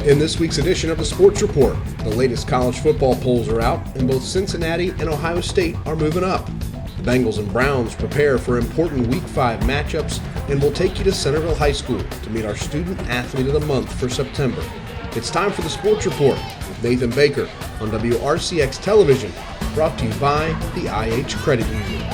In this week's edition of the Sports Report, the latest college football polls are out, and both Cincinnati and Ohio State are moving up. The Bengals and Browns prepare for important Week 5 matchups, and we'll take you to Centerville High School to meet our Student Athlete of the Month for September. It's time for the Sports Report with Nathan Baker on WRCX Television, brought to you by the IH Credit Union.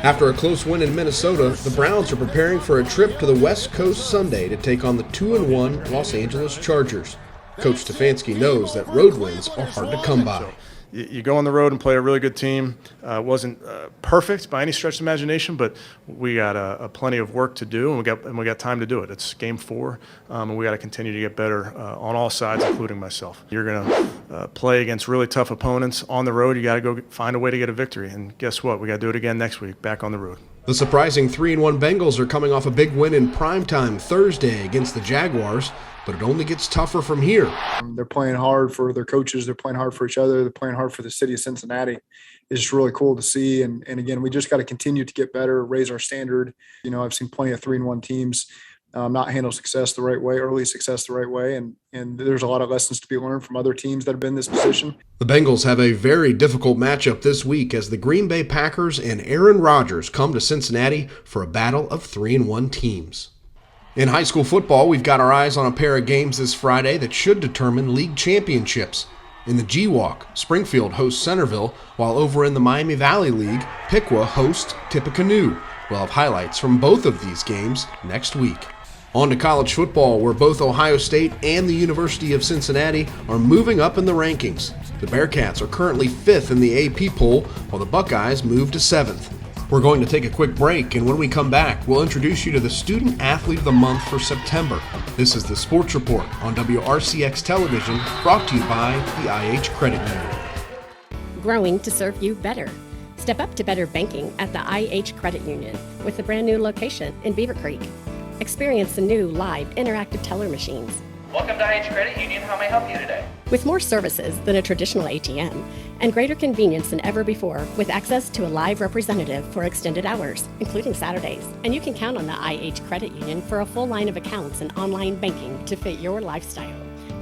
After a close win in Minnesota, the Browns are preparing for a trip to the West Coast Sunday to take on the 2-1 Los Angeles Chargers. Coach Stefanski knows that road wins are hard to come by. You go on the road and play a really good team. It wasn't perfect by any stretch of imagination, but we got plenty of work to do, and we got time to do it. It's game 4, and we got to continue to get better on all sides, including myself. You're going to play against really tough opponents on the road. You got to go find a way to get a victory, and guess what? We got to do it again next week, back on the road. The surprising 3-1 Bengals are coming off a big win in primetime Thursday against the Jaguars, but it only gets tougher from here. They're playing hard for their coaches. They're playing hard for each other. They're playing hard for the city of Cincinnati. It's just really cool to see. And again, we just got to continue to get better, raise our standard. You know, I've seen plenty of 3-1 teams not handle success the right way, early success the right way. And there's a lot of lessons to be learned from other teams that have been in this position. The Bengals have a very difficult matchup this week as the Green Bay Packers and Aaron Rodgers come to Cincinnati for a battle of 3-1 teams. In high school football, we've got our eyes on a pair of games this Friday that should determine league championships. In the G-Walk, Springfield hosts Centerville, while over in the Miami Valley League, Piqua hosts Tippecanoe. We'll have highlights from both of these games next week. On to college football, where both Ohio State and the University of Cincinnati are moving up in the rankings. The Bearcats are currently 5th in the AP poll, while the Buckeyes move to 7th. We're going to take a quick break, and when we come back, we'll introduce you to the Student Athlete of the Month for September. This is the Sports Report on WRCX Television, brought to you by the IH Credit Union. Growing to serve you better. Step up to better banking at the IH Credit Union with a brand new location in Beaver Creek. Experience the new live interactive teller machines. Welcome to IH Credit Union. How may I help you today? With more services than a traditional ATM and greater convenience than ever before, with access to a live representative for extended hours, including Saturdays. And you can count on the IH Credit Union for a full line of accounts and online banking to fit your lifestyle.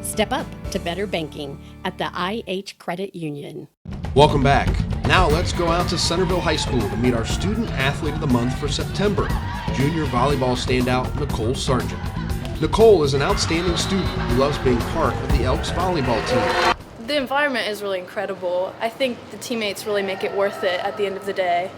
Step up to better banking at the IH Credit Union. Welcome back. Now let's go out to Centerville High School to meet our Student Athlete of the Month for September, junior volleyball standout Nicole Sargent. Nicole is an outstanding student who loves being part of the Elks volleyball team. The environment is really incredible. I think the teammates really make it worth it at the end of the day,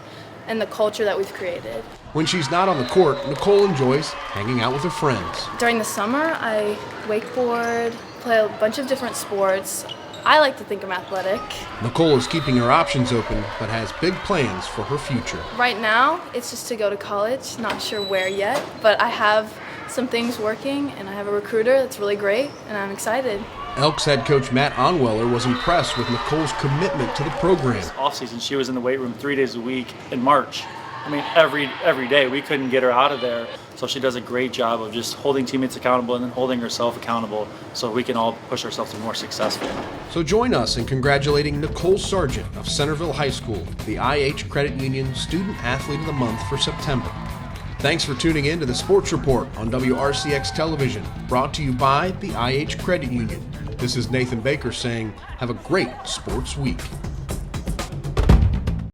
and the culture that we've created. When she's not on the court, Nicole enjoys hanging out with her friends. During the summer, I wakeboard, play a bunch of different sports. I like to think I'm athletic. Nicole is keeping her options open, but has big plans for her future. Right now, it's just to go to college. Not sure where yet, but I have some things working, and I have a recruiter that's really great, and I'm excited. Elks head coach Matt Onweller was impressed with Nicole's commitment to the program. Off-season, she was in the weight room 3 days a week in March. I mean, every day. We couldn't get her out of there. So she does a great job of just holding teammates accountable and then holding herself accountable so we can all push ourselves to be more successful. So join us in congratulating Nicole Sargent of Centerville High School, the IH Credit Union Student Athlete of the Month for September. Thanks for tuning in to the Sports Report on WRCX Television, brought to you by the IH Credit Union. This is Nathan Baker saying, have a great sports week.